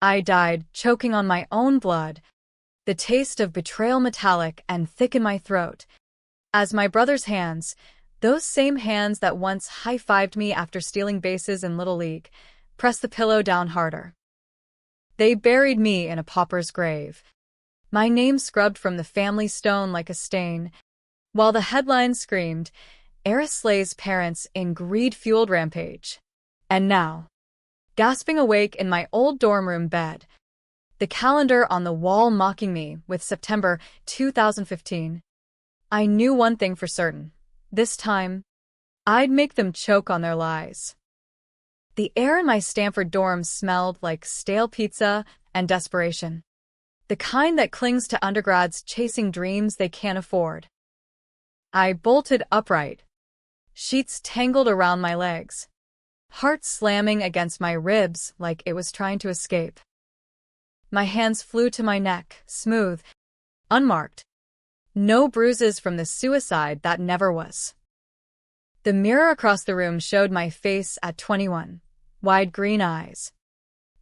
I died, choking on my own blood, the taste of betrayal metallic and thick in my throat, as my brother's hands, those same hands that once high-fived me after stealing bases in Little League, pressed the pillow down harder. They buried me in a pauper's grave, my name scrubbed from the family stone like a stain, while the headlines screamed, "Heiress slays parents in greed-fueled rampage." And now, gasping awake in my old dorm room bed, the calendar on the wall mocking me with September 2015, I knew one thing for certain. This time, I'd make them choke on their lies. The air in my Stanford dorm smelled like stale pizza and desperation, the kind that clings to undergrads chasing dreams they can't afford. I bolted upright, sheets tangled around my legs, heart slamming against my ribs like it was trying to escape. My hands flew to my neck, smooth, unmarked. No bruises from the suicide that never was. The mirror across the room showed my face at 21, wide green eyes.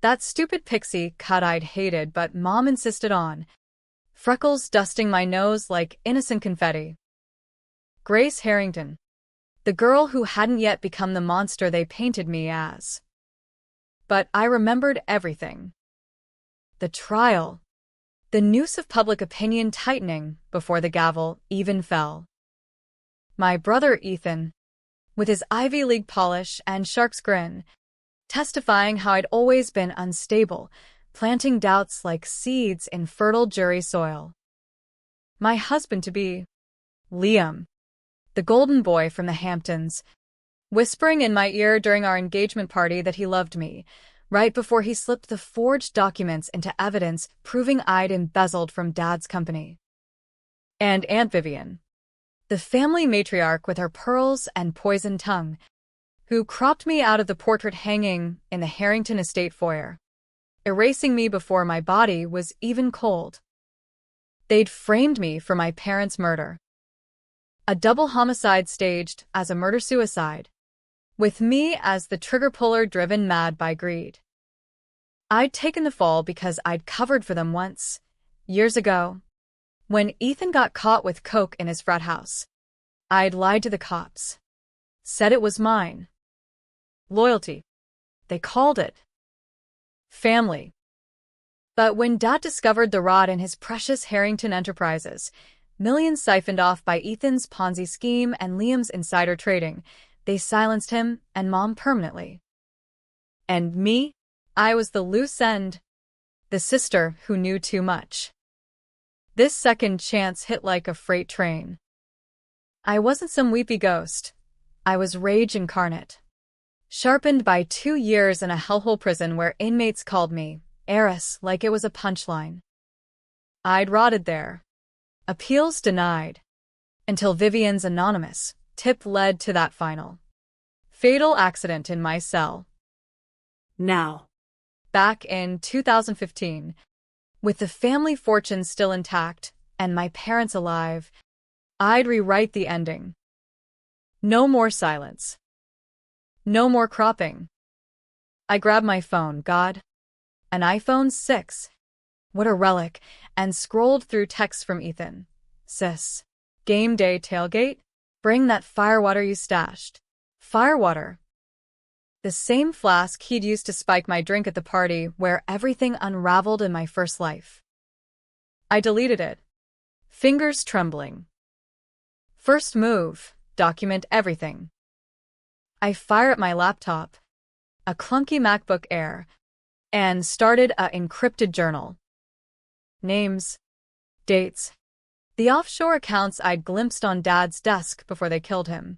That stupid pixie cut I'd hated but Mom insisted on, freckles dusting my nose like innocent confetti. Grace Harrington, the girl who hadn't yet become the monster they painted me as. But I remembered everything. The trial. The noose of public opinion tightening before the gavel even fell. My brother Ethan, with his Ivy League polish and shark's grin, testifying how I'd always been unstable, planting doubts like seeds in fertile jury soil. My husband-to-be, Liam, the golden boy from the Hamptons, whispering in my ear during our engagement party that he loved me, right before he slipped the forged documents into evidence proving I'd embezzled from Dad's company. And Aunt Vivian, the family matriarch with her pearls and poisoned tongue, who cropped me out of the portrait hanging in the Harrington estate foyer, erasing me before my body was even cold. They'd framed me for my parents' murder. A double homicide staged as a murder-suicide, with me as the trigger puller driven mad by greed. I'd taken the fall because I'd covered for them once, years ago, when Ethan got caught with coke in his frat house. I'd lied to the cops, said it was mine. Loyalty, they called it. Family. But when Dad discovered the rot in his precious Harrington enterprises, millions siphoned off by Ethan's Ponzi scheme and Liam's insider trading, they silenced him and Mom permanently. And me? I was the loose end, the sister who knew too much. This second chance hit like a freight train. I wasn't some weepy ghost. I was rage incarnate, sharpened by 2 years in a hellhole prison where inmates called me heiress like it was a punchline. I'd rotted there, appeals denied, until Vivian's anonymous tip led to that final, fatal accident in my cell. Now, back in 2015, with the family fortune still intact and my parents alive, I'd rewrite the ending. No more silence. No more cropping. I grabbed my phone, God, an iPhone 6. What a relic, and scrolled through texts from Ethan. Sis. Game day tailgate? Bring that firewater you stashed. Firewater. The same flask he'd used to spike my drink at the party where everything unraveled in my first life. I deleted it, fingers trembling. First move, document everything. I fire at my laptop, a clunky MacBook Air, and started a encrypted journal. Names, dates, the offshore accounts I'd glimpsed on Dad's desk before they killed him.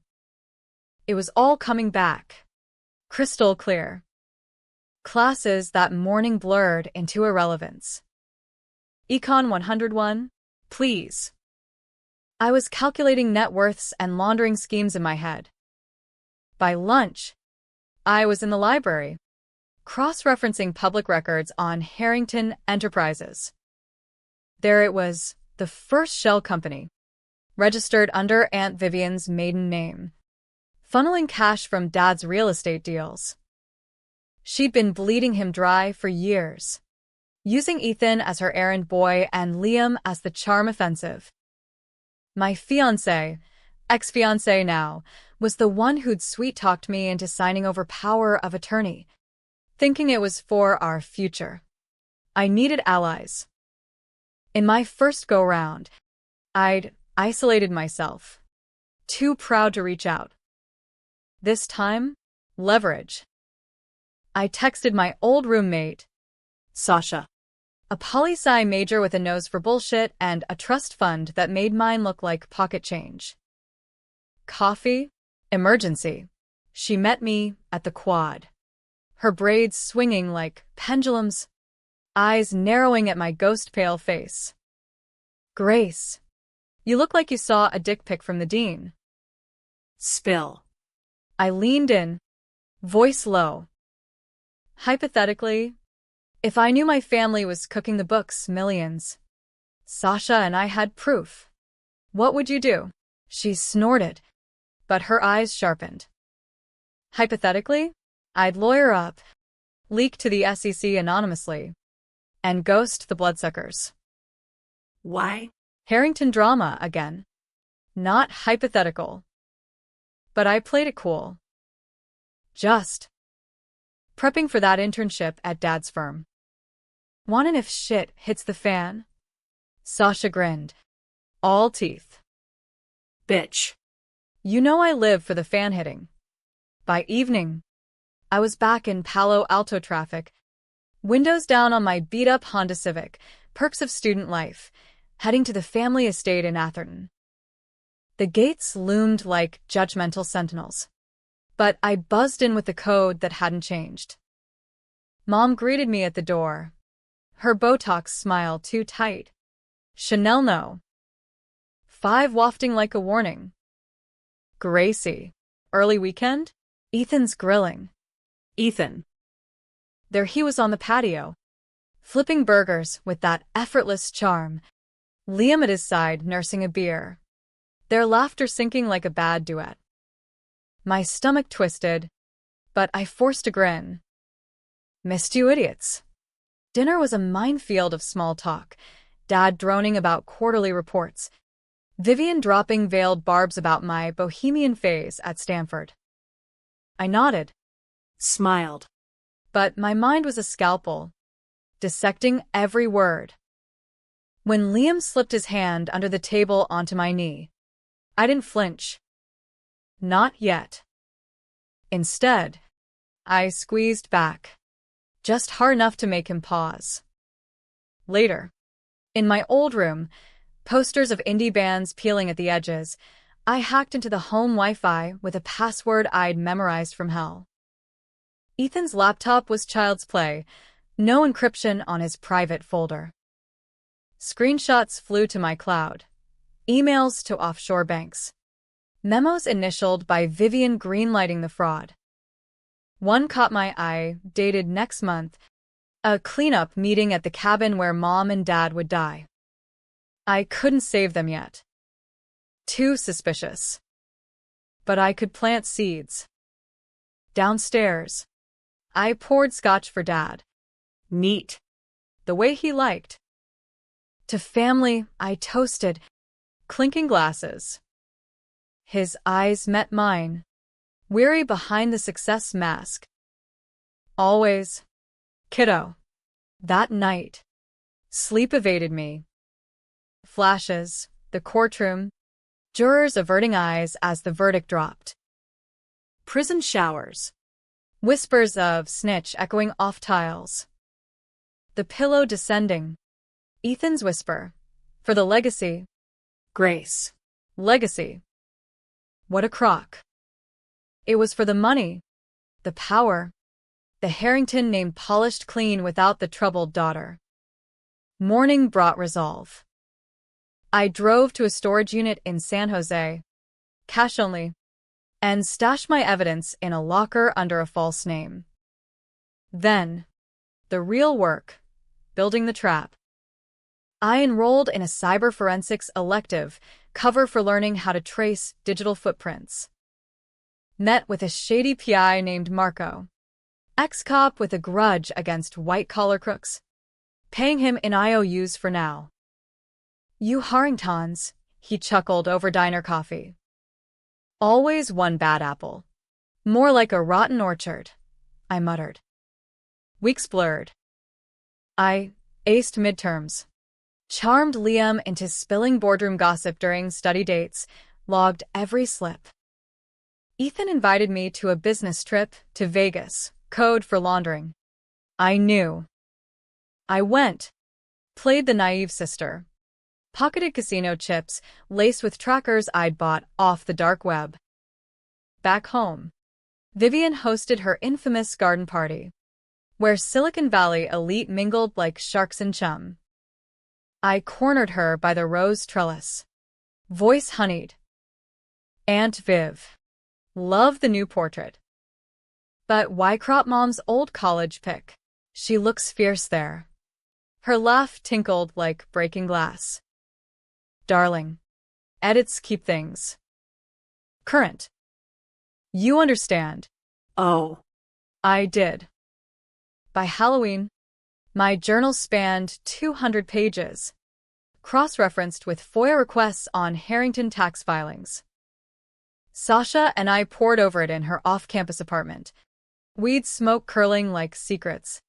It was all coming back, crystal clear. Classes that morning blurred into irrelevance. Econ 101, please. I was calculating net worths and laundering schemes in my head. By lunch, I was in the library, cross-referencing public records on Harrington Enterprises. There it was, the first shell company, registered under Aunt Vivian's maiden name, funneling cash from Dad's real estate deals. She'd been bleeding him dry for years. using Ethan as her errand boy and Liam as the charm offensive. My fiancé, ex-fiancé now, was the one who'd sweet-talked me into signing over power of attorney, thinking it was for our future. I needed allies. In my first go-round, I'd isolated myself, too proud to reach out. This time, leverage. I texted my old roommate, Sasha, a poli-sci major with a nose for bullshit and a trust fund that made mine look like pocket change. Coffee? Emergency. She met me at the quad, her braids swinging like pendulums, eyes narrowing at my ghost-pale face. Grace, you look like you saw a dick pic from the dean. Spill. I leaned in, voice low. Hypothetically, if I knew my family was cooking the books millions, Sasha and I had proof, what would you do? She snorted, but her eyes sharpened. Hypothetically, I'd lawyer up, leak to the SEC anonymously, and ghost the bloodsuckers. Why? Harrington drama again. Not hypothetical. But I played it cool. Just prepping for that internship at Dad's firm. Wantin' if shit hits the fan? Sasha grinned. All teeth. Bitch. You know I live for the fan hitting. By evening, I was back in Palo Alto traffic, windows down on my beat-up Honda Civic, perks of student life, heading to the family estate in Atherton. The gates loomed like judgmental sentinels, but I buzzed in with the code that hadn't changed. Mom greeted me at the door, her Botox smile too tight. Chanel no. 5 wafting like a warning. Gracie. Early weekend? Ethan's grilling. Ethan. There he was on the patio, flipping burgers with that effortless charm. Liam at his side nursing a beer, their laughter sinking like a bad duet. My stomach twisted, but I forced a grin. Missed you idiots. Dinner was a minefield of small talk, Dad droning about quarterly reports, Vivian dropping veiled barbs about my bohemian phase at Stanford. I nodded, Smiled. but my mind was a scalpel, dissecting every word. When Liam slipped his hand under the table onto my knee, I didn't flinch. Not yet. Instead, I squeezed back, just hard enough to make him pause. Later, in my old room, posters of indie bands peeling at the edges, I hacked into the home Wi-Fi with a password I'd memorized from hell. Ethan's laptop was child's play, no encryption on his private folder. Screenshots flew to my cloud, emails to offshore banks, memos initialed by Vivian greenlighting the fraud. One caught my eye, dated next month, a cleanup meeting at the cabin where Mom and Dad would die. I couldn't save them yet. Too suspicious. But I could plant seeds. Downstairs, I poured scotch for Dad. Neat. The way he liked. To family, I toasted, clinking glasses. His eyes met mine, weary behind the success mask. Always, kiddo. That night, sleep evaded me. Flashes, the courtroom, jurors averting eyes as the verdict dropped. Prison showers. Whispers of snitch echoing off tiles. The pillow descending. Ethan's whisper. For the legacy. Grace. Legacy. What a crock. It was for the money, the power, the Harrington name polished clean without the troubled daughter. Morning brought resolve. I drove to a storage unit in San Jose, cash only, and stashed my evidence in a locker under a false name. Then, the real work, building the trap. I enrolled in a cyber forensics elective, cover for learning how to trace digital footprints. Met with a shady PI named Marco, ex-cop with a grudge against white-collar crooks. paying him in IOUs for now. You Harringtons, he chuckled over diner coffee. Always one bad apple. More like a rotten orchard, I muttered. Weeks blurred. I aced midterms. Charmed Liam into spilling boardroom gossip during study dates, logged every slip. Ethan invited me to a business trip to Vegas, code for laundering. I knew. I went. Played the naive sister. Pocketed casino chips, laced with trackers I'd bought off the dark web. Back home, Vivian hosted her infamous garden party, where Silicon Valley elite mingled like sharks in chum. I cornered her by the rose trellis. Voice honeyed. Aunt Viv. Love the new portrait. But why crop Mom's old college pic? She looks fierce there. Her laugh tinkled like breaking glass. Darling. Edits keep things current. You understand. Oh. I did. By Halloween, my journal spanned 200 pages, cross-referenced with FOIA requests on Harrington tax filings. Sasha and I pored over it in her off-campus apartment, weed smoke curling like secrets.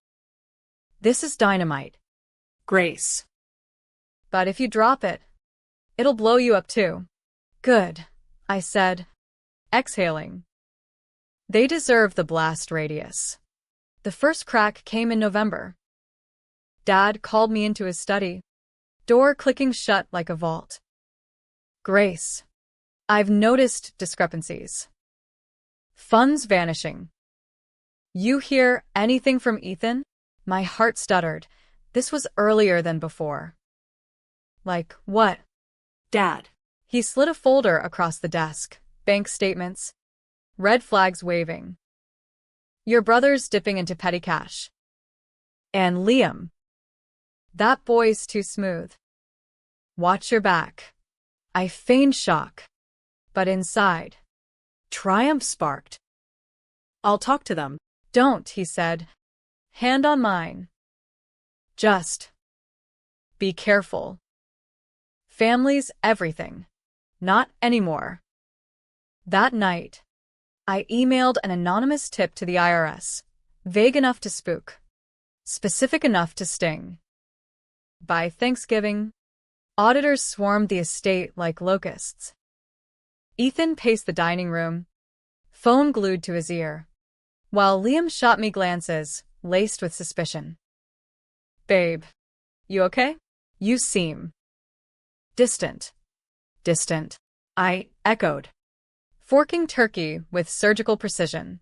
This is dynamite. Grace. But if you drop it, it'll blow you up too. Good, I said, exhaling. They deserve the blast radius. The first crack came in November. Dad called me into his study, door clicking shut like a vault. Grace, I've noticed discrepancies. Funds vanishing. You hear anything from Ethan? My heart stuttered. This was earlier than before. Like what? Dad. He slid a folder across the desk. Bank statements. Red flags waving. Your brother's dipping into petty cash. And Liam. That boy's too smooth. Watch your back. I feigned shock. But inside, triumph sparked. I'll talk to them. Don't, he said. Hand on mine. Just be careful. Family's everything. Not anymore. That night, I emailed an anonymous tip to the IRS, vague enough to spook, specific enough to sting. By Thanksgiving, auditors swarmed the estate like locusts. Ethan paced the dining room, phone glued to his ear, while Liam shot me glances, laced with suspicion. Babe, you okay? You seem distant. Distant, I echoed, forking turkey with surgical precision.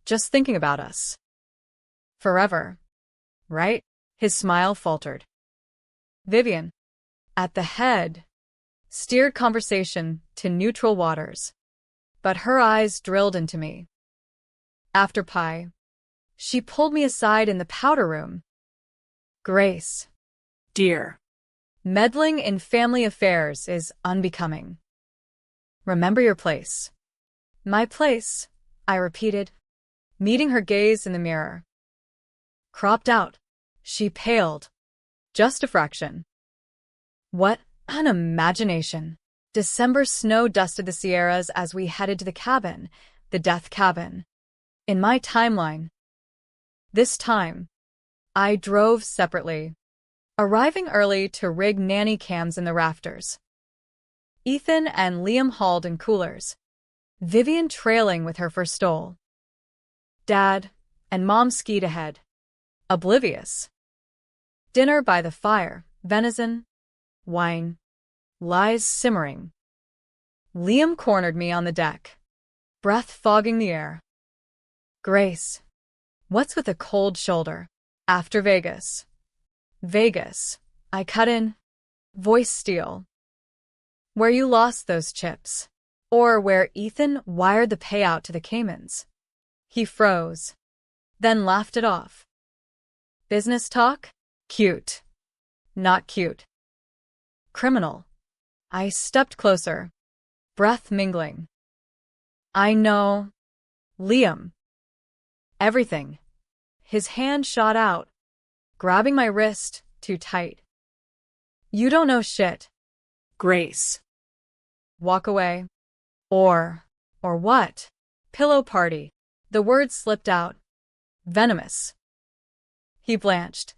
Just thinking about us. Forever, right? His smile faltered. Vivian, at the head, steered conversation to neutral waters, but her eyes drilled into me. After pie, she pulled me aside in the powder room. Grace. Dear. Meddling in family affairs is unbecoming. Remember your place. My place, I repeated, meeting her gaze in the mirror. Cropped out, she paled. Just a fraction. What an imagination. December snow dusted the Sierras as we headed to the cabin, the death cabin. In my timeline. This time, I drove separately, arriving early to rig nanny cams in the rafters. Ethan and Liam hauled in coolers, Vivian trailing with her first stole. Dad and Mom skied ahead, oblivious. Dinner by the fire, venison, wine, lies simmering. Liam cornered me on the deck, breath fogging the air. Grace, what's with a cold shoulder? After Vegas. Vegas, I cut in, voice steel. Where you lost those chips. Or where Ethan wired the payout to the Caymans. He froze, then laughed it off. Business talk? Cute. Not cute. Criminal. I stepped closer, breath mingling. I know. Liam. Everything. His hand shot out, grabbing my wrist too tight. You don't know shit. Grace. Walk away. Or what? Pillow party. The words slipped out. Venomous. He blanched,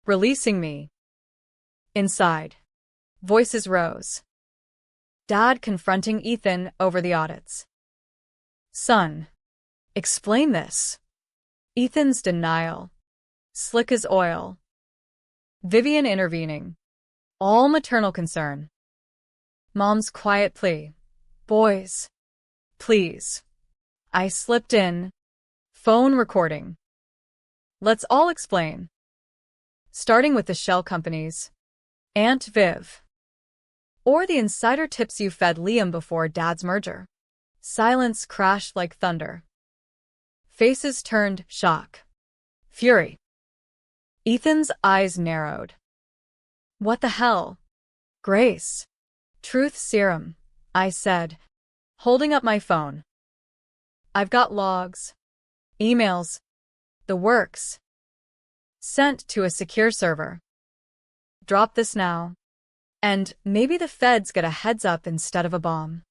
releasing me. Inside, voices rose. Dad confronting Ethan over the audits. Son, explain this. Ethan's denial. Slick as oil. Vivian intervening. All maternal concern. Mom's quiet plea. Boys, please. I slipped in. Phone recording. Let's all explain. Starting with the shell companies. Aunt Viv. Or the insider tips you fed Liam before Dad's merger. Silence crashed like thunder. Faces turned shock. Fury. Ethan's eyes narrowed. What the hell? Grace. Truth serum, I said, holding up my phone. I've got logs, emails, the works. Sent to a secure server. Drop this now. And maybe the feds get a heads up instead of a bomb.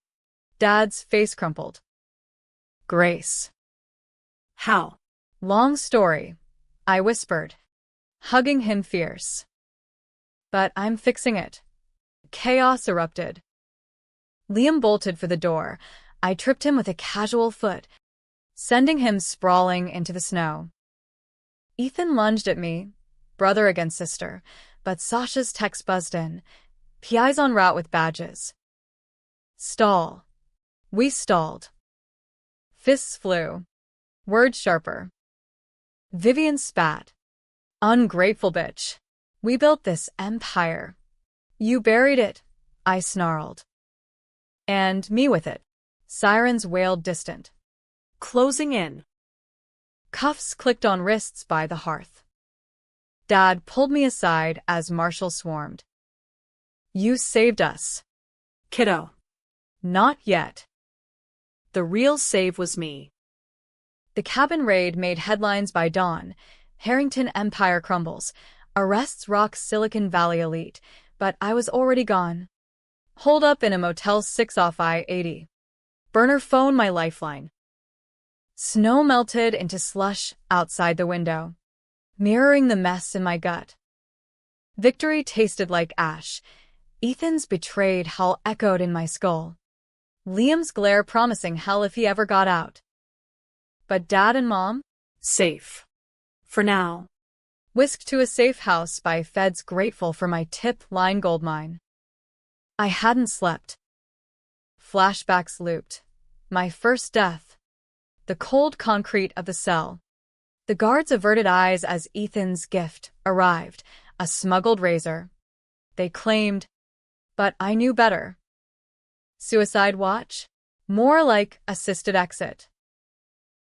Dad's face crumpled. Grace. How? Long story, I whispered, hugging him fierce. But I'm fixing it. Chaos erupted. Liam bolted for the door. I tripped him with a casual foot, sending him sprawling into the snow. Ethan lunged at me, brother against sister, but Sasha's text buzzed in. PI's en route with badges. Stall. We stalled. Fists flew. Words sharper. Vivian spat. Ungrateful bitch. We built this empire. You buried it, I snarled. And me with it. Sirens wailed distant. Closing in. Cuffs clicked on wrists by the hearth. Dad pulled me aside as Marshall swarmed. You saved us. Kiddo. Not yet. The real save was me. The cabin raid made headlines by dawn. Harrington Empire crumbles. Arrests rock Silicon Valley elite. But I was already gone. Holed up in a Motel 6 off I-80. Burner phone my lifeline. Snow melted into slush outside the window, mirroring the mess in my gut. Victory tasted like ash. Ethan's betrayed howl echoed in my skull. Liam's glare promising hell if he ever got out. But Dad and Mom? Safe. For now. Whisked to a safe house by feds grateful for my tip-line gold mine. I hadn't slept. Flashbacks looped. My first death. The cold concrete of the cell. The guards averted eyes as Ethan's gift arrived, a smuggled razor. They claimed, but I knew better. Suicide watch? More like assisted exit.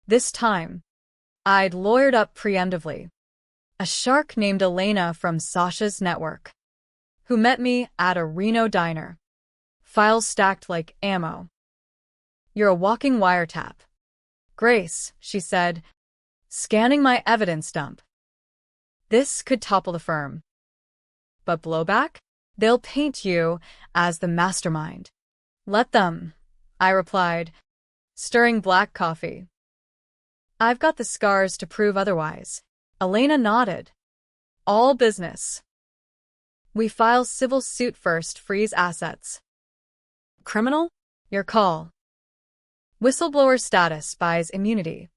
This time, I'd lawyered up preemptively. A shark named Elena from Sasha's network, who met me at a Reno diner. Files stacked like ammo. You're a walking wiretap. Grace, she said, scanning my evidence dump. This could topple the firm. But blowback? They'll paint you as the mastermind. Let them, I replied, stirring black coffee. I've got the scars to prove otherwise. Elena nodded. All business. We file civil suit first, freeze assets. Criminal? Your call. Whistleblower status buys immunity.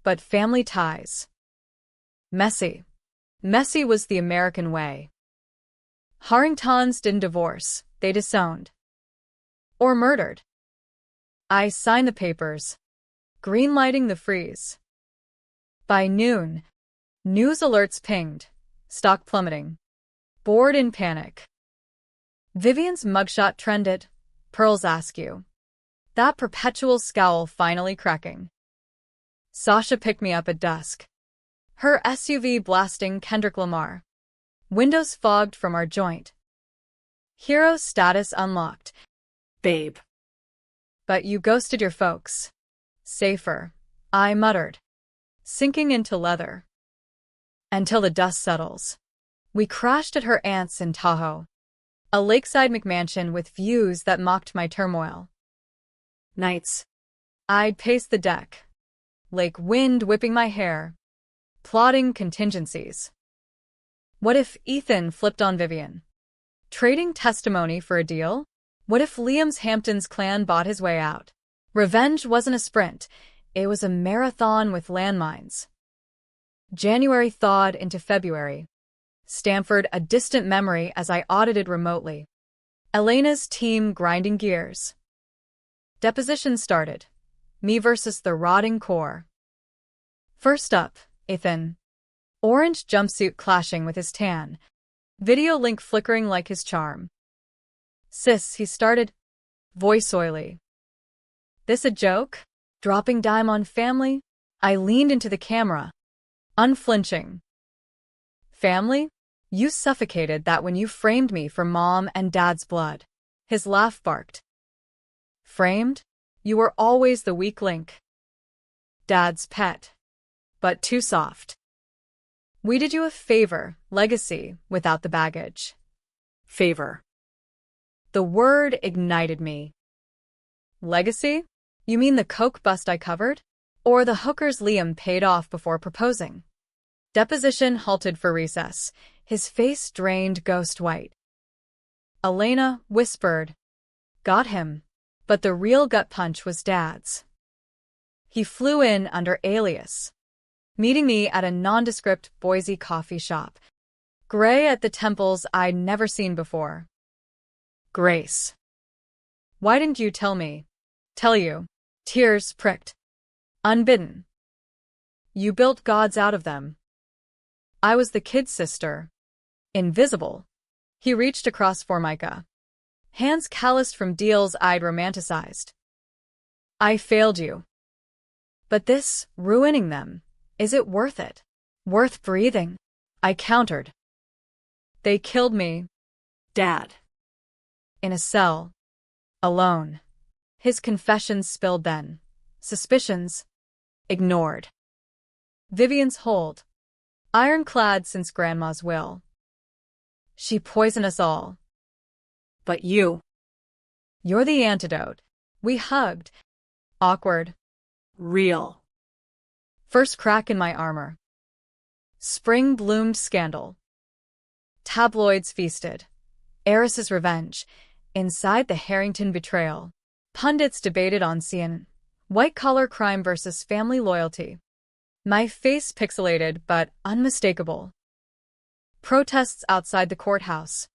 But family ties. Messy. Messy was the American way. Harringtons didn't divorce, they disowned. Or murdered. I signed the papers, greenlighting the freeze. By noon, news alerts pinged, stock plummeting. Bored in panic. Vivian's mugshot trended, Pearl's askew. That perpetual scowl finally cracking. Sasha picked me up at dusk. Her SUV blasting Kendrick Lamar. Windows fogged from our joint. Hero status unlocked. Babe. But you ghosted your folks. Safer, I muttered, sinking into leather. Until the dust settles. We crashed at her aunt's in Tahoe. A lakeside McMansion with views that mocked my turmoil. Nights. I'd pace the deck. Lake wind whipping my hair. Plotting contingencies. What if Ethan flipped on Vivian? Trading testimony for a deal? What if Liam's Hampton's clan bought his way out? Revenge wasn't a sprint. It was a marathon with landmines. January thawed into February. Stanford a distant memory as I audited remotely. Elena's team grinding gears. Deposition started. Me versus the rotting core. First up, Ethan. Orange jumpsuit clashing with his tan. Video link flickering like his charm. Sis, he started. Voice oily. This a joke? Dropping dime on family? I leaned into the camera. Unflinching. Family? You suffocated that when you framed me for mom and dad's blood. His laugh barked. Framed? You were always the weak link. Dad's pet. But too soft. We did you a favor, legacy, without the baggage. Favor. The word ignited me. Legacy? You mean the coke bust I covered? Or the hookers Liam paid off before proposing? Deposition halted for recess, his face drained ghost white. Elena whispered, "Got him." But the real gut punch was Dad's. He flew in under alias, meeting me at a nondescript Boise coffee shop. Gray at the temples I'd never seen before. Grace. Why didn't you tell me? Tell you. Tears pricked. Unbidden. You built gods out of them. I was the kid's sister. Invisible. He reached across Formica. Hands calloused from deals I'd romanticized. I failed you. But this, ruining them, is it worth it? Worth breathing? I countered. They killed me. Dad. In a cell. Alone. His confessions spilled then. Suspicions. Ignored. Vivian's hold. Ironclad since Grandma's will. She poisoned us all. But you. You're the antidote. We hugged. Awkward. Real. First crack in my armor. Spring bloomed scandal. Tabloids feasted. Heiress's revenge. Inside the Harrington betrayal. Pundits debated on CNN. White-collar crime versus family loyalty. My face pixelated but unmistakable. Protests outside the courthouse.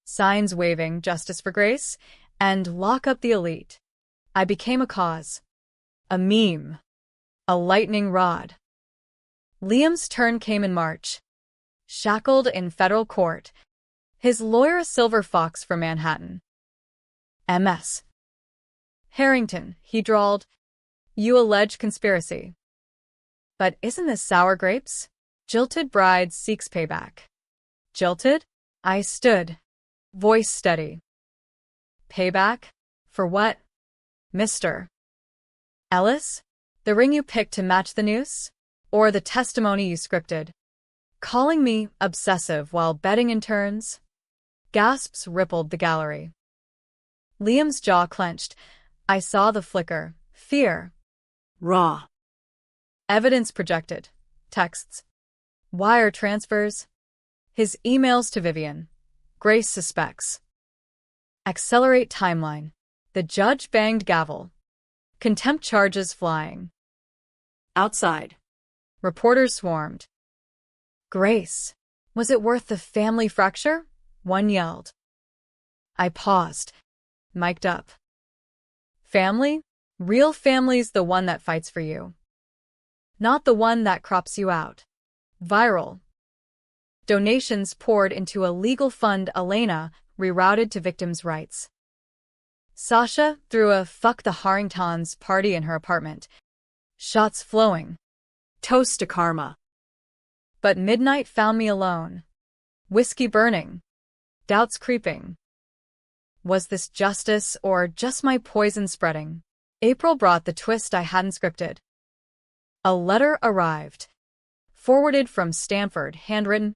Signs waving justice for Grace and lock up the elite. I became a cause. A meme. A lightning rod. Liam's turn came in March. Shackled in federal court. His lawyer a silver fox from Manhattan. MS. Harrington, he drawled. You allege conspiracy. But isn't this sour grapes? Jilted bride seeks payback. Jilted? I stood. Voice steady. Payback? For what? Mr. Ellis? The ring you picked to match the noose? Or the testimony you scripted? Calling me obsessive while betting in turns? Gasps rippled the gallery. Liam's jaw clenched. I saw the flicker. Fear. Raw. Evidence projected. Texts. Wire transfers. His emails to Vivian. Grace suspects. Accelerate timeline. The judge banged gavel. Contempt charges flying. Outside. Reporters swarmed. Grace. Was it worth the family fracture? One yelled. I paused. Mic'd up. Family? Real family's the one that fights for you. Not the one that crops you out. Viral. Donations poured into a legal fund Elena rerouted to victims' rights. Sasha threw a fuck the Harringtons party in her apartment. Shots flowing. Toast to karma. But midnight found me alone. Whiskey burning. Doubts creeping. Was this justice or just my poison spreading? April brought the twist I hadn't scripted. A letter arrived. Forwarded from Stanford, handwritten.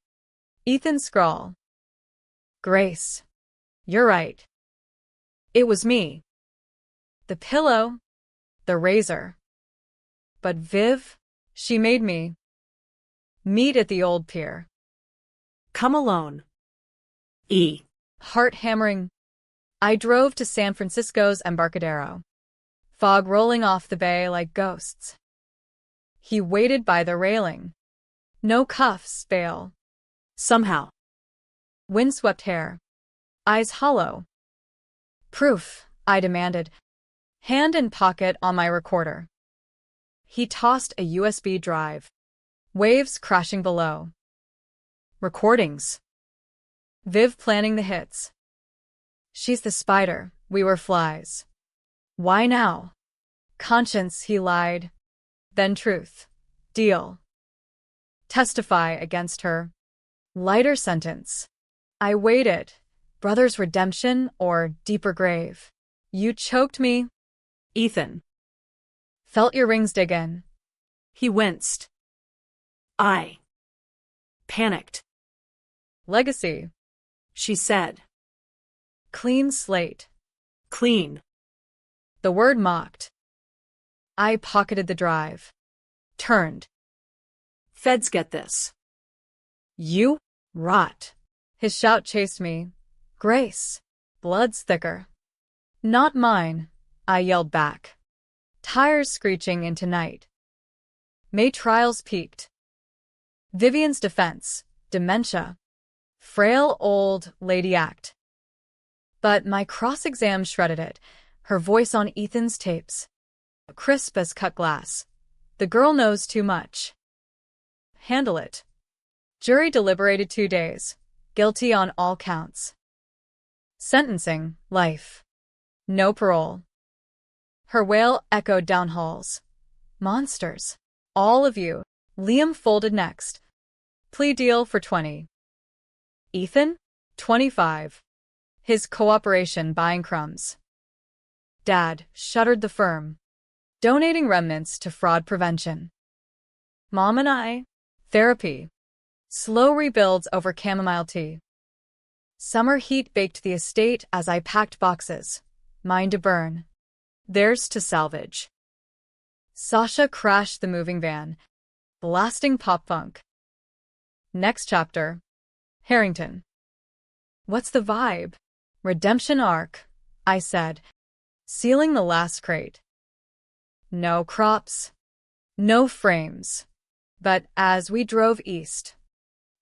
Ethan scrawl. Grace. You're right. It was me. The pillow. The razor. But Viv, she made me. Meet at the old pier. Come alone. E. Heart hammering. I drove to San Francisco's Embarcadero. Fog rolling off the bay like ghosts. He waited by the railing. No cuffs, bail. Somehow. Windswept hair. Eyes hollow. Proof, I demanded. Hand in pocket on my recorder. He tossed a USB drive. Waves crashing below. Recordings. Viv planning the hits. She's the spider, we were flies. Why now? Conscience, he lied. Then truth. Deal. Testify against her. Lighter sentence. I waited. Brother's redemption or deeper grave. You choked me. Ethan. Felt your rings dig in. He winced. I panicked. Legacy. She said. Clean slate. Clean. The word mocked. I pocketed the drive. Turned. Feds get this. You? Rot. His shout chased me. Grace. Blood's thicker. Not mine, I yelled back. Tires screeching into night. May trials peaked. Vivian's defense. Dementia. Frail old lady act. But my cross-exam shredded it, her voice on Ethan's tapes. Crisp as cut glass. The girl knows too much. Handle it. Jury deliberated 2 days. Guilty on all counts. Sentencing, life. No parole. Her wail echoed down halls. Monsters. All of you. Liam folded next. Plea deal for 20. Ethan? 25. His cooperation buying crumbs. Dad shuttered the firm. Donating remnants to fraud prevention. Mom and I. Therapy. Slow rebuilds over chamomile tea. Summer heat baked the estate as I packed boxes. Mine to burn. Theirs to salvage. Sasha crashed the moving van. Blasting pop punk. Next chapter. Harrington. What's the vibe? Redemption arc, I said, sealing the last crate. No crops. No frames. But as we drove east,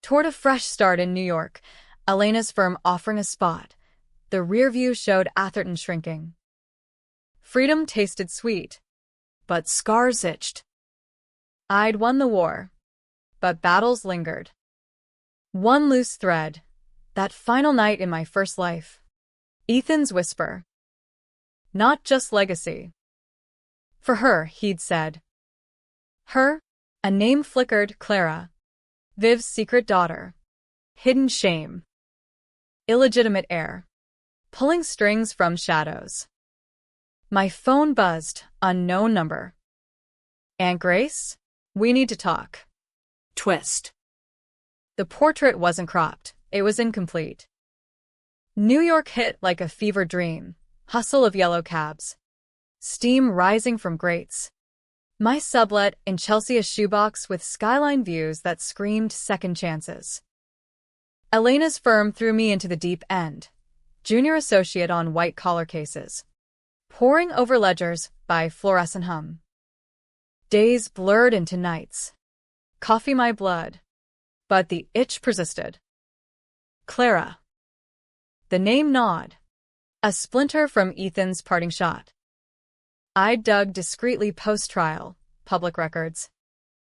toward a fresh start in New York, Elena's firm offering a spot, the rear view showed Atherton shrinking. Freedom tasted sweet, but scars itched. I'd won the war, but battles lingered. One loose thread, that final night in my first life. Ethan's whisper. Not just legacy. For her, he'd said. Her? A name flickered, Clara. Viv's secret daughter. Hidden shame. Illegitimate heir. Pulling strings from shadows. My phone buzzed, unknown number. Aunt Grace? We need to talk. Twist. The portrait wasn't cropped. It was incomplete. New York hit like a fever dream. Hustle of yellow cabs. Steam rising from grates. My sublet in Chelsea, a shoebox with skyline views that screamed second chances. Elena's firm threw me into the deep end. Junior associate on white-collar cases. Poring over ledgers by fluorescent hum. Days blurred into nights. Coffee my blood. But the itch persisted. Clara. The name gnawed. A splinter from Ethan's parting shot. I dug discreetly post-trial, public records.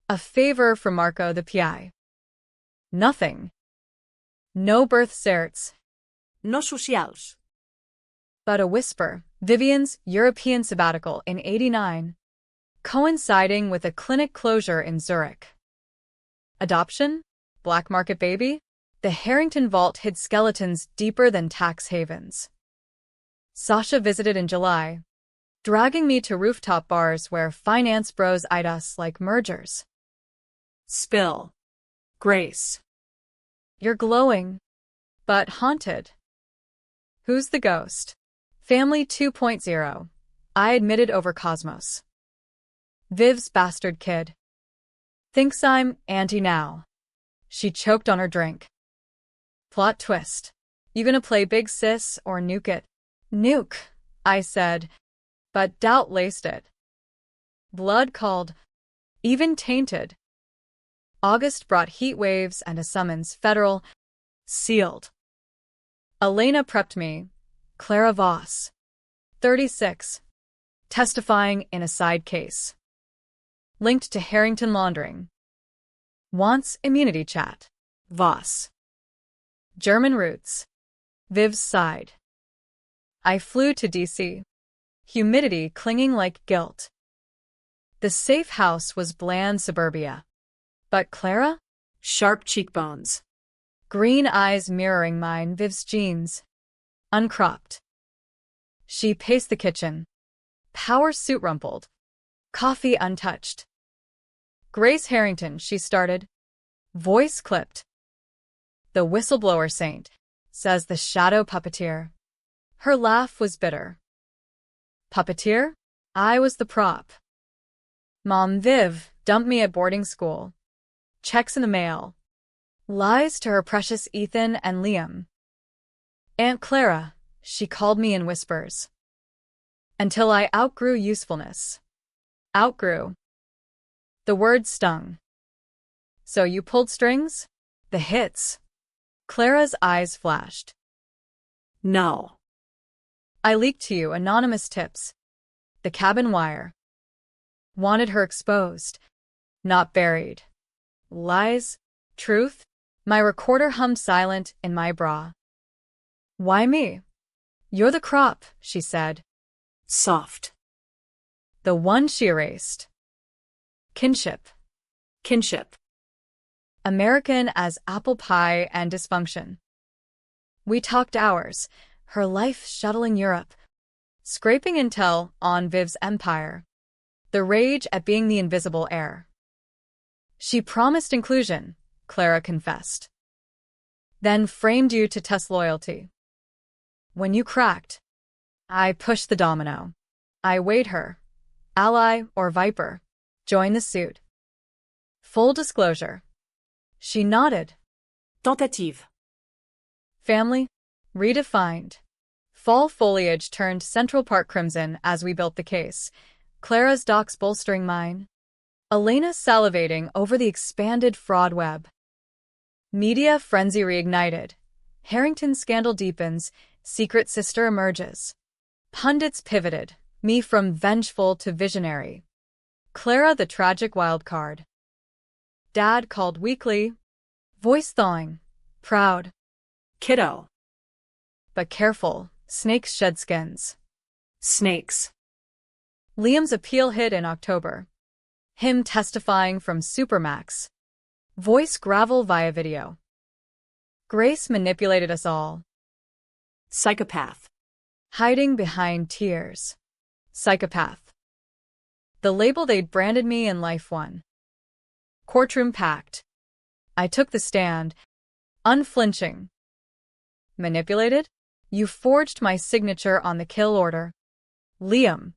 A favor from Marco the PI. Nothing. No birth certs. No socials. But a whisper, Vivian's European sabbatical in '89, coinciding with a clinic closure in Zurich. Adoption? Black market baby? The Harrington vault hid skeletons deeper than tax havens. Sasha visited in July, dragging me to rooftop bars where finance bros eyed us like mergers. Spill. Grace. You're glowing, but haunted. Who's the ghost? Family 2.0. I admitted over Cosmos. Viv's bastard kid. Thinks I'm Auntie now. She choked on her drink. Plot twist. You gonna play big sis or nuke it? Nuke, I said, but doubt laced it. Blood called. Even tainted. August brought heat waves and a summons. Federal. Sealed. Elena prepped me. Clara Voss. 36. Testifying in a side case. Linked to Harrington laundering. Wants immunity chat. Voss. German roots. Viv's side. I flew to D.C. Humidity clinging like guilt. The safe house was bland suburbia. But Clara? Sharp cheekbones. Green eyes mirroring mine. Viv's jeans. Uncropped. She paced the kitchen. Power suit rumpled. Coffee untouched. Grace Harrington, she started. Voice clipped. The whistleblower saint, says the shadow puppeteer. Her laugh was bitter. Puppeteer? I was the prop. Mom Viv dumped me at boarding school. Checks in the mail. Lies to her precious Ethan and Liam. Aunt Clara, she called me in whispers. Until I outgrew usefulness. Outgrew. The word stung. So you pulled strings? The hits. Clara's eyes flashed. No. I leaked to you anonymous tips. The cabin wire. Wanted her exposed. Not buried. Lies? Truth? My recorder hummed silent in my bra. Why me? You're the crop, she said. Soft. The one she erased. Kinship. Kinship. American as apple pie and dysfunction. We talked hours, her life shuttling Europe. Scraping intel on Viv's empire. The rage at being the invisible heir. She promised inclusion, Clara confessed. Then framed you to test loyalty. When you cracked, I pushed the domino. I weighed her. Ally or viper. Join the suit. Full disclosure. She nodded. Tentative. Family? Redefined. Fall foliage turned Central Park crimson as we built the case. Clara's docs bolstering mine. Elena salivating over the expanded fraud web. Media frenzy reignited. Harrington scandal deepens. Secret sister emerges. Pundits pivoted. Me from vengeful to visionary. Clara the tragic wildcard. Dad called weekly. Voice thawing. Proud. Kiddo. But careful. Snakes shed skins. Snakes. Liam's appeal hit in October. Him testifying from Supermax. Voice gravel via video. Grace manipulated us all. Psychopath. Hiding behind tears. Psychopath. The label they'd branded me in Life One. Courtroom packed. I took the stand. Unflinching. Manipulated? You forged my signature on the kill order. Liam.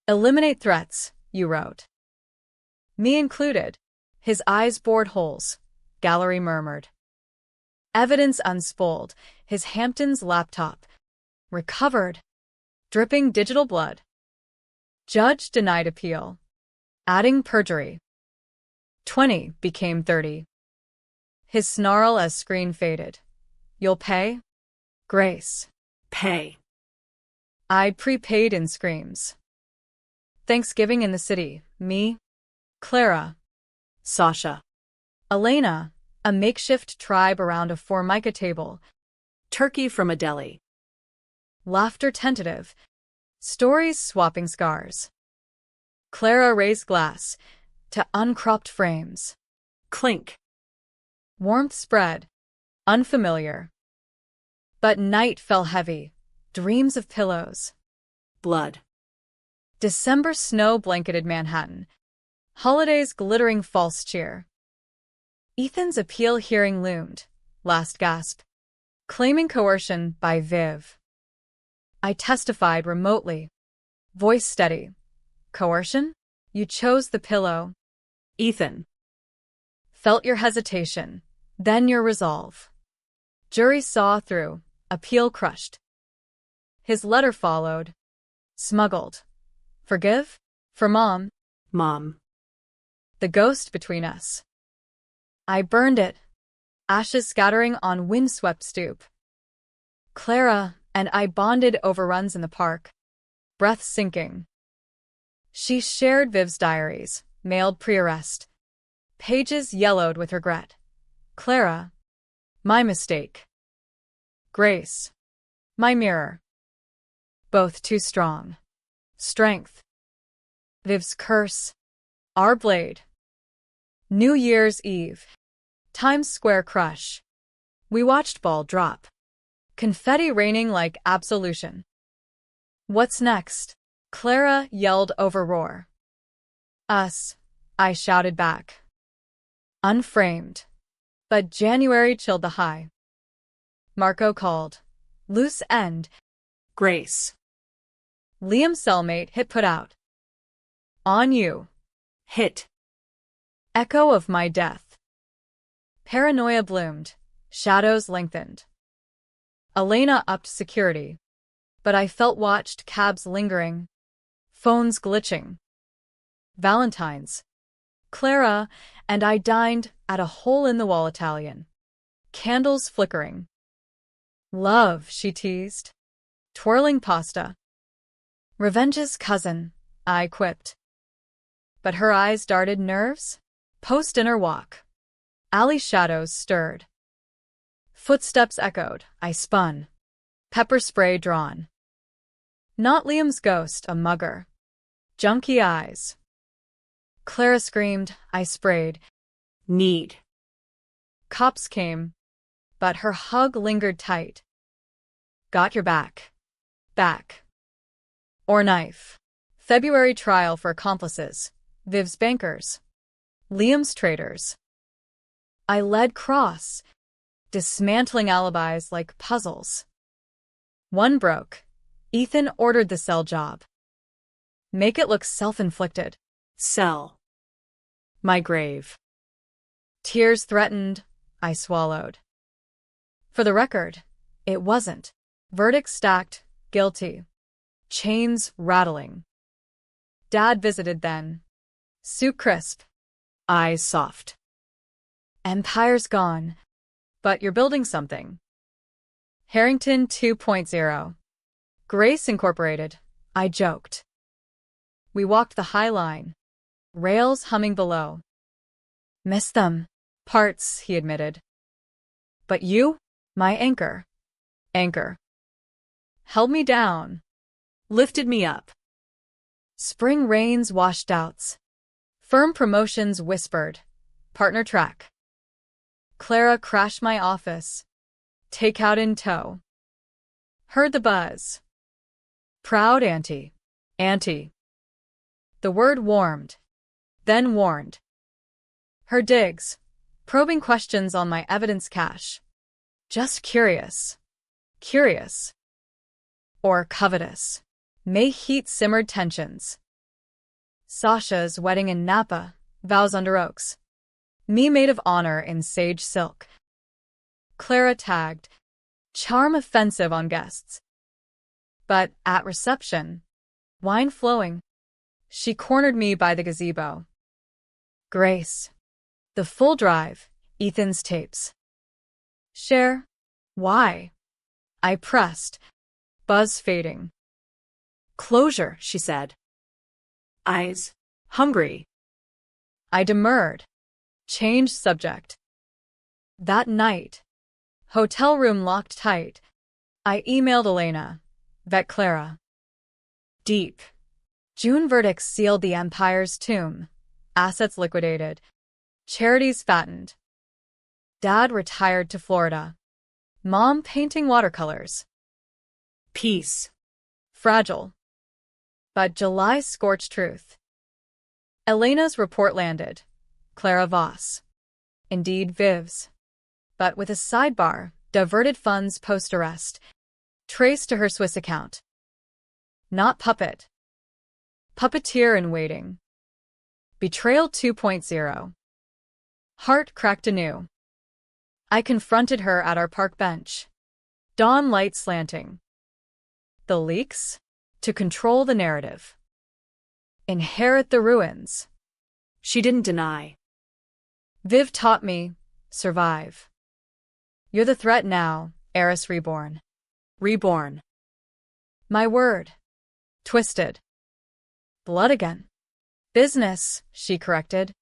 Eliminate threats, you wrote. Me included. His eyes bored holes. Gallery murmured. Evidence unspooled. His Hampton's laptop. Recovered. Dripping digital blood. Judge denied appeal. Adding perjury. 20 became 30. His snarl as screen faded. You'll pay? Grace. Pay. I prepaid in screams. Thanksgiving in the city. Me. Clara. Sasha. Elena. A makeshift tribe around a formica table. Turkey from a deli. Laughter tentative. Stories swapping scars. Clara raised glass to uncropped frames. Clink. Warmth spread. Unfamiliar. But night fell heavy. Dreams of pillows. Blood. December snow blanketed Manhattan. Holiday's glittering false cheer. Ethan's appeal hearing loomed. Last gasp. Claiming coercion by Viv. I testified remotely. Voice steady. Coercion? You chose the pillow. Ethan. Felt your hesitation. Then your resolve. Jury saw through. Appeal crushed. His letter followed. Smuggled. Forgive? For Mom. Mom. The ghost between us. I burned it. Ashes scattering on windswept stoop. Clara and I bonded over runs in the park. Breath sinking. She shared Viv's diaries, mailed pre-arrest. Pages yellowed with regret. Clara. My mistake. Grace. My mirror. Both too strong. Strength. Viv's curse. Our blade. New Year's Eve. Times Square crush. We watched ball drop. Confetti raining like absolution. What's next? Clara yelled over roar. Us, I shouted back. Unframed. But January chilled the high. Marco called. Loose end. Grace. Liam's cellmate hit put out. On you. Hit. Echo of my death. Paranoia bloomed. Shadows lengthened. Elena upped security. But I felt watched, cabs lingering. Phones glitching. Valentine's. Clara and I dined at a hole-in-the-wall Italian. Candles flickering. Love, she teased. Twirling pasta. Revenge's cousin, I quipped. But her eyes darted nerves. Post-dinner walk. Alley shadows stirred. Footsteps echoed. I spun. Pepper spray drawn. Not Liam's ghost, a mugger. Junky eyes. Clara screamed. I sprayed. Need. Cops came, but her hug lingered tight. Got your back. Back. Or knife. February trial for accomplices. Viv's bankers. Liam's traitors. I led cross, dismantling alibis like puzzles. One broke. Ethan ordered the cell job. Make it look self-inflicted. Cell. My grave. Tears threatened. I swallowed. For the record, it wasn't. Verdict stacked. Guilty. Chains rattling. Dad visited then. Suit crisp. Eyes soft. Empire's gone. But you're building something. Harrington 2.0. Grace Incorporated. I joked. We walked the High Line. Rails humming below. Miss them. Parts, he admitted. But you? My anchor. Anchor. Held me down. Lifted me up. Spring rains washed doubts. Firm promotions whispered. Partner track. Clara crashed my office. Takeout in tow. Heard the buzz. Proud auntie. Auntie. The word warmed. Then warned. Her digs. Probing questions on my evidence cache. Just curious. Curious. Or covetous. May heat simmered tensions. Sasha's wedding in Napa. Vows under oaks. Me maid of honor in sage silk. Clara tagged. Charm offensive on guests. But at reception, wine flowing, she cornered me by the gazebo. Grace. The full drive, Ethan's tapes. Share. Why? I pressed. Buzz fading. Closure, she said. Eyes. Hungry. I demurred. Changed subject. That night, hotel room locked tight, I emailed Elena. Vet Clara. Deep. June verdicts sealed the Empire's tomb. Assets liquidated. Charities fattened. Dad retired to Florida. Mom painting watercolors. Peace. Fragile. But July's scorched truth. Elena's report landed. Clara Voss. Indeed, Vivs. But with a sidebar, diverted funds post-arrest. Traced to her Swiss account. Not puppet. Puppeteer in waiting. Betrayal 2.0. Heart cracked anew. I confronted her at our park bench. Dawn light slanting. The leaks? To control the narrative. Inherit the ruins. She didn't deny. Viv taught me, survive. You're the threat now, heiress reborn. Reborn. My word. Twisted. Blood again. Business, she corrected.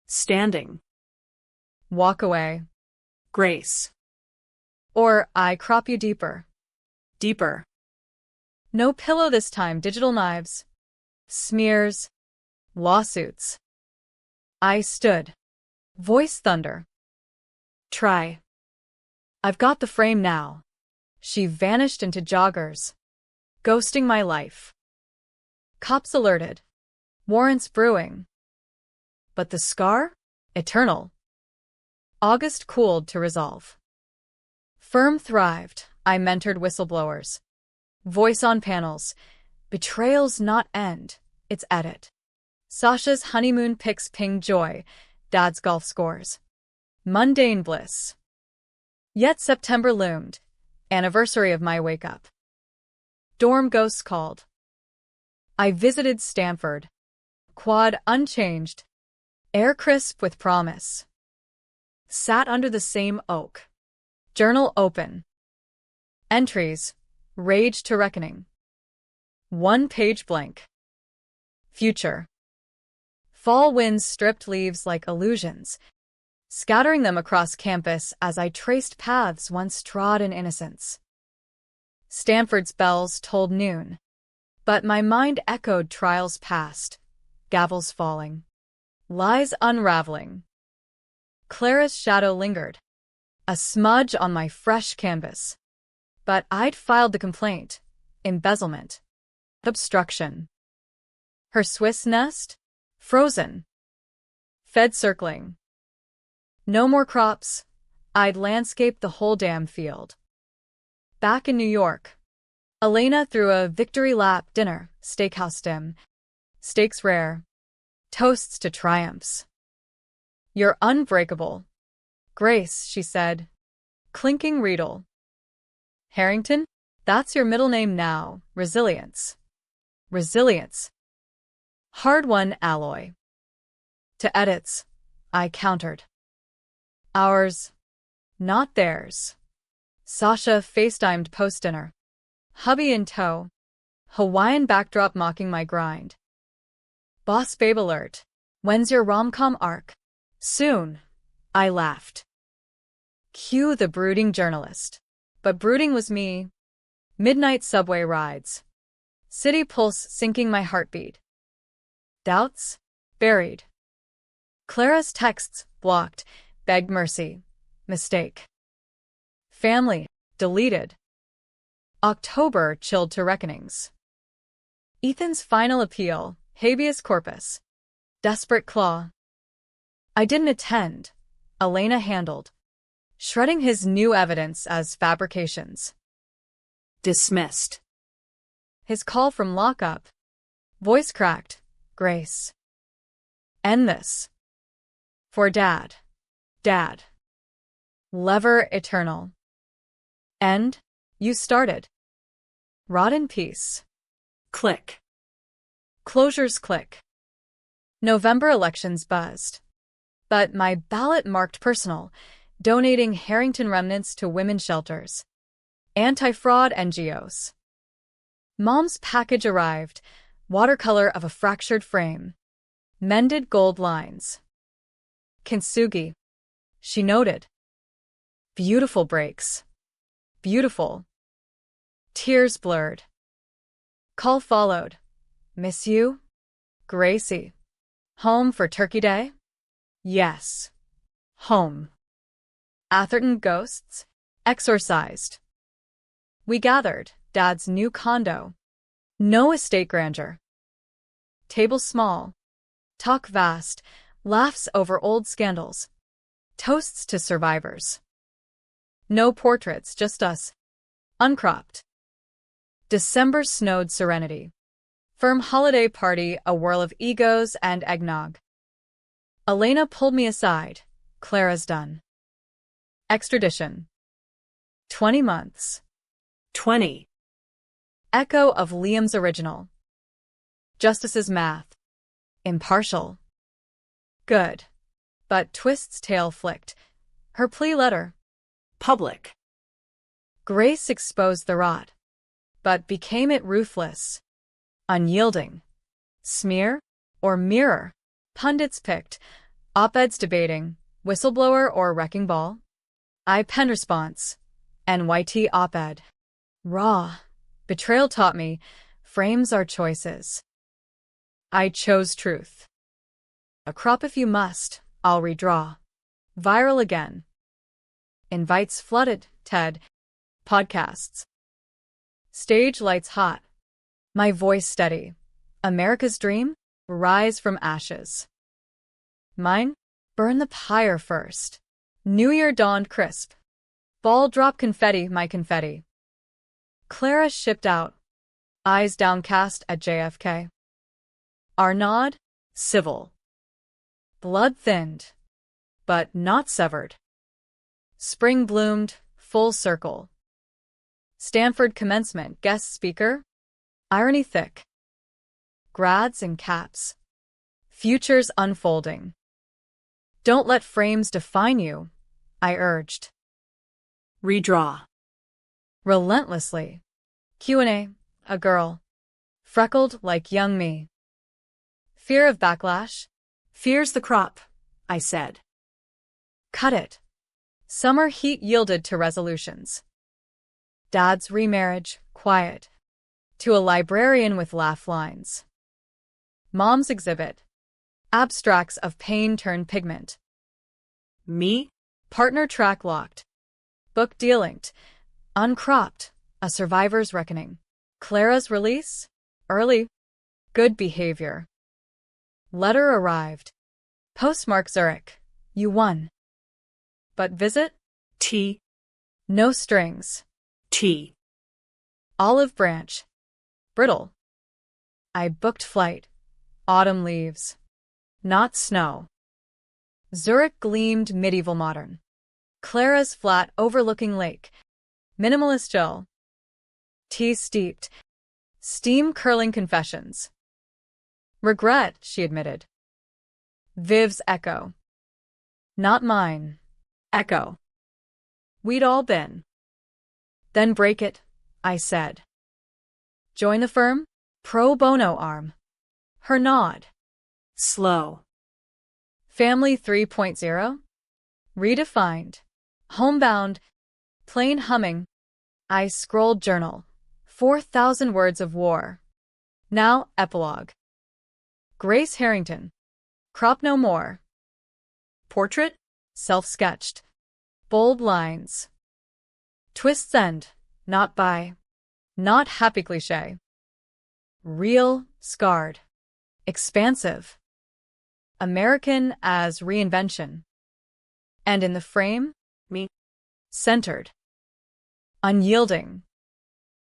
Standing. Walk away. Grace. Or I crop you deeper. Deeper. No pillow this time, digital knives. Smears. Lawsuits. I stood. Voice thunder. Try. I've got the frame now. She vanished into joggers. Ghosting my life. Cops alerted. Warrants brewing. But the scar? Eternal. August cooled to resolve. Firm thrived. I mentored whistleblowers. Voice on panels. Betrayal's not end, it's edit. Sasha's honeymoon pics ping joy. Dad's golf scores. Mundane bliss. Yet September loomed. Anniversary of my wake-up. Dorm ghosts called. I visited Stanford. Quad unchanged. Air crisp with promise. Sat under the same oak. Journal open. Entries. Rage to reckoning. 1 page blank. Future. Fall winds stripped leaves like illusions, scattering them across campus as I traced paths once trod in innocence. Stanford's bells told noon, but my mind echoed trials past, gavels falling, lies unraveling. Clara's shadow lingered, a smudge on my fresh canvas. But I'd filed the complaint. Embezzlement. Obstruction. Her Swiss nest? Frozen. Fed circling. No more crops. I'd landscaped the whole damn field. Back in New York. Elena threw a victory lap dinner, steakhouse dim. Steaks rare. Toasts to triumphs. You're unbreakable. Grace, she said. Clinking Riedel. Harrington? That's your middle name now. Resilience. Resilience. Hard-won alloy. To edits, I countered. Ours. Not theirs. Sasha FaceTimed post-dinner. Hubby in tow. Hawaiian backdrop mocking my grind. Boss babe alert. When's your rom-com arc? Soon. I laughed. Cue the brooding journalist. But brooding was me. Midnight subway rides. City pulse sinking my heartbeat. Doubts? Buried. Clara's texts, blocked, begged mercy. Mistake. Family, deleted. October chilled to reckonings. Ethan's final appeal, habeas corpus. Desperate claw. I didn't attend. Elena handled. Shredding his new evidence as fabrications. Dismissed. His call from lockup. Voice cracked. Grace. End this. For Dad. Dad. Lever eternal. End. You started. Rot in peace. Click. Closures click. November elections buzzed. But my ballot marked personal, donating Harrington remnants to women's shelters. Anti-fraud NGOs. Mom's package arrived, watercolor of a fractured frame. Mended gold lines. Kintsugi. She noted. Beautiful breaks. Beautiful. Tears blurred. Call followed. Miss you? Gracie. Home for Turkey Day? Yes. Home. Atherton ghosts? Exorcised. We gathered, Dad's new condo. No estate grandeur. Table small. Talk vast, laughs over old scandals. Toasts to survivors. No portraits, just us. Uncropped. December snowed serenity. Firm holiday party, a whirl of egos and eggnog. Elena pulled me aside. Clara's done. Extradition. 20 months. 20. Echo of Liam's original. Justice's math. Impartial. Good. But Twist's tail flicked. Her plea letter. Public. Grace exposed the rot, but became it ruthless. Unyielding. Smear or mirror? Pundits picked. Op-eds debating. Whistleblower or wrecking ball? I penned response. NYT op-ed. Raw. Betrayal taught me. Frames are choices. I chose truth. A crop if you must. I'll redraw. Viral again. Invites flooded. TED. Podcasts. Stage lights hot. My voice steady. America's dream? Rise from ashes. Mine? Burn the pyre first. New Year dawned crisp. Ball drop confetti, my confetti. Clara shipped out. Eyes downcast at JFK. Our nod? Civil. Blood thinned. But not severed. Spring bloomed, full circle. Stanford commencement, guest speaker? Irony thick. Grads and caps. Futures unfolding. Don't let frames define you, I urged. Redraw. Relentlessly. Q&A, a girl. Freckled like young me. Fear of backlash? Fears the crop, I said. Cut it. Summer heat yielded to resolutions. Dad's remarriage, quiet. To a librarian with laugh lines. Mom's exhibit. Abstracts of pain turned pigment. Me? Partner track locked. Book delinked. Uncropped. A survivor's reckoning. Clara's release? Early. Good behavior. Letter arrived. Postmark Zurich. You won. But visit? T. No strings. T. Olive branch. Brittle. I booked flight. Autumn leaves. Not snow. Zurich gleamed medieval modern. Clara's flat overlooking lake. Minimalist Jill. Tea steeped. Steam curling confessions. Regret, she admitted. Viv's echo. Not mine. Echo. We'd all been. Then break it, I said. Join the firm? Pro bono arm. Her nod. Slow. Family 3.0? Redefined. Homebound. Plain humming. I scrolled journal. 4,000 words of war. Now, epilogue. Grace Harrington. Crop no more. Portrait? Self-sketched. Bold lines. Twist's end. Not by. Not happy cliché. Real, scarred. Expansive. American as reinvention. And in the frame? Me. Centered. Unyielding.